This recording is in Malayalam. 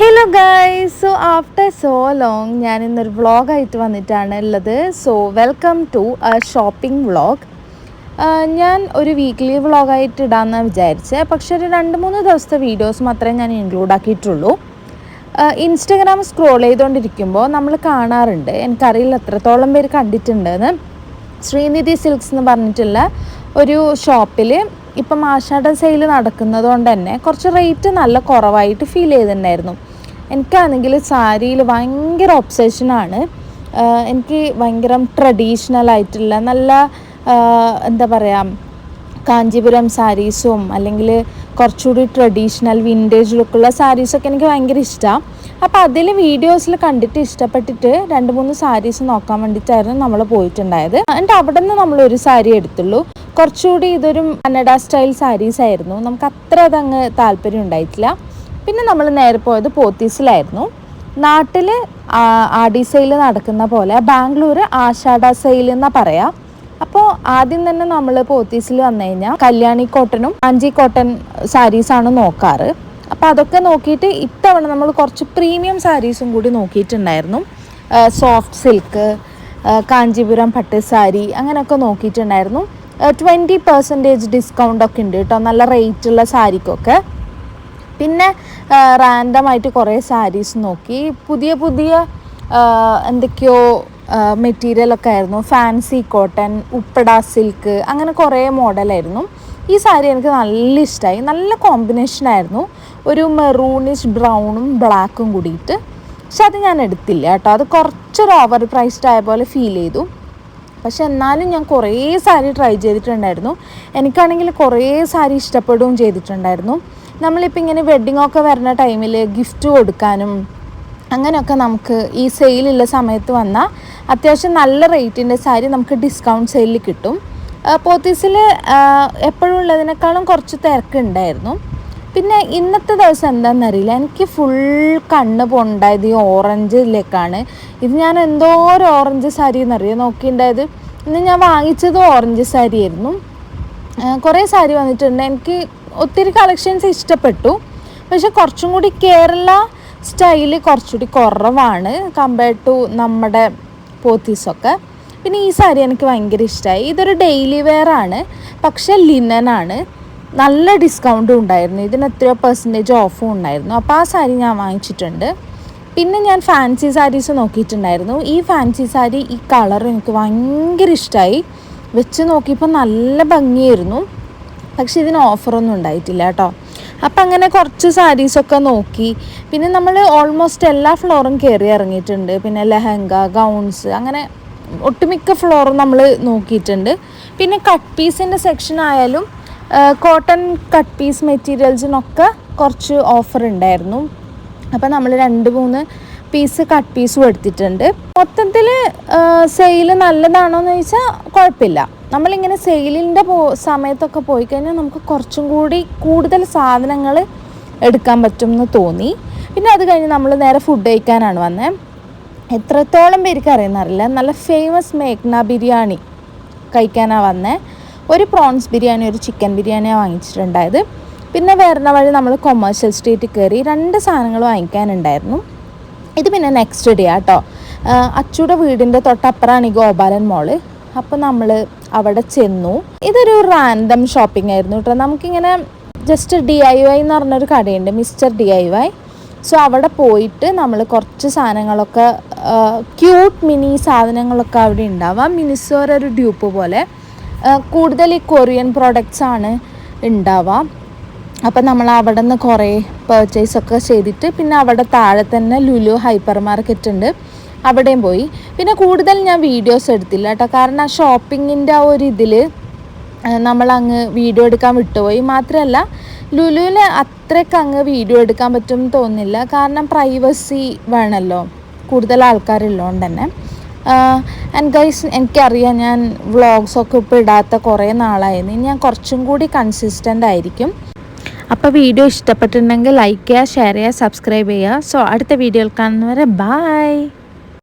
Hello guys, so after so long ഞാൻ ഇന്നൊരു വ്ളോഗായിട്ട് വന്നിട്ടാണ് ഉള്ളത്. So welcome to shopping vlog. ഞാൻ ഒരു വീക്ക്ലി വ്ളോഗായിട്ട് ഇടാമെന്ന് വിചാരിച്ചത്, പക്ഷെ ഒരു 2-3 ദിവസത്തെ വീഡിയോസ് മാത്രമേ ഞാൻ ഇൻക്ലൂഡ് ആക്കിയിട്ടുള്ളൂ. ഇൻസ്റ്റഗ്രാം സ്ക്രോൾ ചെയ്തുകൊണ്ടിരിക്കുമ്പോൾ നമ്മൾ കാണാറുണ്ട്, എനിക്കറിയില്ല എത്രത്തോളം പേര് കണ്ടിട്ടുണ്ടെന്ന്, ശ്രീനിധി സിൽക്സ് എന്ന് പറഞ്ഞിട്ടുള്ള ഒരു ഷോപ്പിൽ ഇപ്പം ആഷാഢ സെയിൽ നടക്കുന്നത് കൊണ്ട് തന്നെ കുറച്ച് റേറ്റ് നല്ല കുറവായിട്ട് ഫീൽ ചെയ്തിട്ടുണ്ടായിരുന്നു. എനിക്കാണെങ്കിൽ സാരിയിൽ ഭയങ്കര ഒബ്സെഷനാണ്. എനിക്ക് ഭയങ്കര ട്രഡീഷണലായിട്ടുള്ള നല്ല എന്താ പറയുക, കാഞ്ചീപുരം സാരീസും അല്ലെങ്കിൽ കുറച്ചുകൂടി ട്രഡീഷണൽ വിൻറ്റേജ് ലുക്കുള്ള സാരീസൊക്കെ എനിക്ക് ഭയങ്കര ഇഷ്ടമാണ്. അപ്പോൾ അതിൽ വീഡിയോസിൽ കണ്ടിട്ട് ഇഷ്ടപ്പെട്ടിട്ട് 2-3 സാരീസ് നോക്കാൻ വേണ്ടിയിട്ടായിരുന്നു നമ്മൾ പോയിട്ടുണ്ടായത്. എന്നിട്ട് അവിടെ നിന്ന് നമ്മളൊരു സാരി എടുത്തുള്ളൂ. കുറച്ചുകൂടി ഇതൊരു കന്നഡ സ്റ്റൈൽ സാരീസ് ആയിരുന്നു. നമുക്ക് അത്ര അതങ്ങ് താല്പര്യം ഉണ്ടായിട്ടില്ല. പിന്നെ നമ്മൾ നേരെ പോയത് പോത്തീസിലായിരുന്നു. നാട്ടിൽ ആടി സെയിൽ നടക്കുന്ന പോലെ ബാംഗ്ലൂർ ആഷാഢ സെയിൽ എന്നാണ് പറയാം. അപ്പോൾ ആദ്യം തന്നെ നമ്മൾ പോത്തീസിൽ വന്നു കഴിഞ്ഞാൽ കല്യാണി കോട്ടനും കാഞ്ചി കോട്ടൺ സാരീസാണ് നോക്കാറ്. അപ്പോൾ അതൊക്കെ നോക്കിയിട്ട് ഇത്തവണ നമ്മൾ കുറച്ച് പ്രീമിയം സാരീസും കൂടി നോക്കിയിട്ടുണ്ടായിരുന്നു. സോഫ്റ്റ് സിൽക്ക്, കാഞ്ചീപുരം പട്ട് സാരി അങ്ങനെയൊക്കെ നോക്കിയിട്ടുണ്ടായിരുന്നു. 20% ഡിസ്കൗണ്ടൊക്കെ ഉണ്ട് കേട്ടോ, നല്ല റേറ്റുള്ള സാരിക്കൊക്കെ. പിന്നെ റാൻഡമായിട്ട് കുറേ സാരീസ് നോക്കി. പുതിയ എന്തൊക്കെയോ മെറ്റീരിയലൊക്കെ ആയിരുന്നു. ഫാൻസി കോട്ടൺ, ഉപ്പട സിൽക്ക്, അങ്ങനെ കുറേ മോഡലായിരുന്നു. ഈ സാരി എനിക്ക് നല്ല ഇഷ്ടമായി. നല്ല കോമ്പിനേഷനായിരുന്നു, ഒരു മെറൂണിഷ് ബ്രൗണും ബ്ലാക്കും കൂടിയിട്ട്. പക്ഷെ അത് ഞാൻ എടുത്തില്ല കേട്ടോ, അത് കുറച്ചൊരു ഓവർ പ്രൈസ്ഡ് ആയ പോലെ ഫീൽ ചെയ്തു. പക്ഷെ എന്നാലും ഞാൻ കുറേ സാരി ട്രൈ ചെയ്തിട്ടുണ്ടായിരുന്നു. എനിക്കാണെങ്കിൽ കുറേ സാരി ഇഷ്ടപ്പെടുകയും ചെയ്തിട്ടുണ്ടായിരുന്നു. നമ്മളിപ്പോൾ ഇങ്ങനെ വെഡ്ഡിങ്ങൊക്കെ വരുന്ന ടൈമിൽ ഗിഫ്റ്റ് കൊടുക്കാനും അങ്ങനെയൊക്കെ നമുക്ക് ഈ സെയിലുള്ള സമയത്ത് വന്നാൽ അത്യാവശ്യം നല്ല റേറ്റിൻ്റെ സാരി നമുക്ക് ഡിസ്കൗണ്ട് സെയിലിൽ കിട്ടും. പോത്തീസിൽ എപ്പോഴും ഉള്ളതിനേക്കാളും കുറച്ച് തിരക്കുണ്ടായിരുന്നു. പിന്നെ ഇന്നത്തെ ദിവസം എന്താണെന്നറിയില്ല, എനിക്ക് ഫുൾ കണ്ണ് പോണ്ടായത് ഈ ഓറഞ്ചിലേക്കാണ്. ഇത് ഞാൻ എന്തോ ഒരു ഓറഞ്ച് സാരി എന്നറിയാം നോക്കിയിട്ടുണ്ടായത്. ഇന്ന് ഞാൻ വാങ്ങിച്ചത് ഓറഞ്ച് സാരി ആയിരുന്നു. കുറേ സാരി വന്നിട്ടുണ്ട്, എനിക്ക് ഒത്തിരി കളക്ഷൻസ് ഇഷ്ടപ്പെട്ടു. പക്ഷെ കുറച്ചും കൂടി കേരള സ്റ്റൈല് കുറച്ചുകൂടി കുറവാണ് കമ്പയർഡ് ടു നമ്മുടെ പോത്തീസൊക്കെ. പിന്നെ ഈ സാരി എനിക്ക് ഭയങ്കര ഇഷ്ടമായി. ഇതൊരു ഡെയിലി വെയർ ആണ്, പക്ഷെ ലിനനാണ്. നല്ല ഡിസ്കൗണ്ടും ഉണ്ടായിരുന്നു, ഇതിന് എത്രയോ % ഓഫും ഉണ്ടായിരുന്നു. അപ്പോൾ ആ സാരി ഞാൻ വാങ്ങിച്ചിട്ടുണ്ട്. പിന്നെ ഞാൻ ഫാൻസി സാരീസ് നോക്കിയിട്ടുണ്ടായിരുന്നു. ഈ ഫാൻസി സാരി ഈ കളർ എനിക്ക് ഭയങ്കര ഇഷ്ടമായി. വെച്ച് നോക്കിയപ്പോൾ നല്ല ഭംഗിയായിരുന്നു. പക്ഷെ ഇതിന് ഓഫറൊന്നും ഉണ്ടായിട്ടില്ല കേട്ടോ. അപ്പം അങ്ങനെ കുറച്ച് സാരീസൊക്കെ നോക്കി. പിന്നെ നമ്മൾ ഓൾമോസ്റ്റ് എല്ലാ ഫ്ലോറും കയറി ഇറങ്ങിയിട്ടുണ്ട്. പിന്നെ ലെഹങ്ക, ഗൗൺസ്, അങ്ങനെ ഒട്ടുമിക്ക ഫ്ലോറും നമ്മൾ നോക്കിയിട്ടുണ്ട്. പിന്നെ കട്ട് പീസിൻ്റെ സെക്ഷൻ ആയാലും കോട്ടൺ കട്ട് പീസ് മെറ്റീരിയൽസിനൊക്കെ കുറച്ച് ഓഫർ ഉണ്ടായിരുന്നു. അപ്പോൾ നമ്മൾ 2-3 പീസ് കട്ട് പീസും എടുത്തിട്ടുണ്ട്. മൊത്തത്തിൽ സെയിൽ നല്ലതാണോ എന്ന് ചോദിച്ചാൽ കുഴപ്പമില്ല. നമ്മളിങ്ങനെ സെയിലിൻ്റെ സമയത്തൊക്കെ പോയി കഴിഞ്ഞാൽ നമുക്ക് കുറച്ചും കൂടി കൂടുതൽ സാധനങ്ങൾ എടുക്കാൻ പറ്റും എന്ന് തോന്നി. പിന്നെ അത് കഴിഞ്ഞ് നമ്മൾ നേരെ ഫുഡ് കഴിക്കാനാണ് വന്നത്. എത്രത്തോളം പേർക്ക് അറിയുന്നറിയില്ല, നല്ല ഫേമസ് മേഘ്ന ബിരിയാണി കഴിക്കാനാണ് വന്നത്. ഒരു പ്രോൺസ് ബിരിയാണി, ഒരു ചിക്കൻ ബിരിയാണിയാണ് വാങ്ങിച്ചിട്ടുണ്ടായത്. പിന്നെ വരുന്ന വഴി നമ്മൾ കൊമേഴ്ഷ്യൽ സ്ട്രീറ്റിൽ കയറി 2 സാധനങ്ങൾ വാങ്ങിക്കാനുണ്ടായിരുന്നു. ഇത് പിന്നെ നെക്സ്റ്റ് ഡേ ആട്ടോ. അച്ചൂടെ വീടിൻ്റെ തൊട്ടപ്പുറമാണ് ഈ ഗോപാലൻ മോള്. അപ്പോൾ നമ്മൾ അവിടെ ചെന്നു. ഇതൊരു റാൻഡം ഷോപ്പിംഗ് ആയിരുന്നു കേട്ടോ. നമുക്കിങ്ങനെ ജസ്റ്റ് DIY എന്ന് പറഞ്ഞൊരു കടയുണ്ട്, മിസ്റ്റർ DIY. സോ അവിടെ പോയിട്ട് നമ്മൾ കുറച്ച് സാധനങ്ങളൊക്കെ ക്യൂട്ട് മിനി സാധനങ്ങളൊക്കെ അവിടെ ഉണ്ടാവാം. മിനിസോർ ഒരു ഡ്യൂപ്പ് പോലെ കൂടുതൽ ഈ കൊറിയൻ പ്രോഡക്റ്റ്സ് ആണ് ഉണ്ടാവാം. അപ്പം നമ്മൾ അവിടെ നിന്ന് കുറേ പർച്ചേസൊക്കെ ചെയ്തിട്ട് പിന്നെ അവിടെ താഴെ തന്നെ ലുലു ഹൈപ്പർ മാർക്കറ്റ് ഉണ്ട്, അവിടെയും പോയി. പിന്നെ കൂടുതൽ ഞാൻ വീഡിയോസ് എടുത്തില്ല കേട്ടോ, കാരണം ആ ഷോപ്പിങ്ങിൻ്റെ ആ ഒരു ഇതിൽ നമ്മളങ്ങ് വീഡിയോ എടുക്കാൻ വിട്ടുപോയി. മാത്രമല്ല ലുലുവിൽ അത്രയ്ക്ക് അങ്ങ് വീഡിയോ എടുക്കാൻ പറ്റുമെന്ന് തോന്നുന്നില്ല, കാരണം പ്രൈവസി വേണമല്ലോ കൂടുതൽ ആൾക്കാരുള്ളതുകൊണ്ട് തന്നെ. ആൻഡ് ഗൈസ്, എനിക്കറിയാം ഞാൻ വ്ളോഗ്സൊക്കെ ഇപ്പോൾ ഇടാത്ത കുറേ നാളായിരുന്നു. ഇനി ഞാൻ കുറച്ചും കൂടി കൺസിസ്റ്റൻ്റ് ആയിരിക്കും. അപ്പോൾ വീഡിയോ ഇഷ്ടപ്പെട്ടിട്ടുണ്ടെങ്കിൽ ലൈക്ക് ചെയ്യുക, ഷെയർ ചെയ്യുക, സബ്സ്ക്രൈബ് ചെയ്യുക. സോ അടുത്ത വീഡിയോയിൽ കാണുന്നവരെ ബൈ.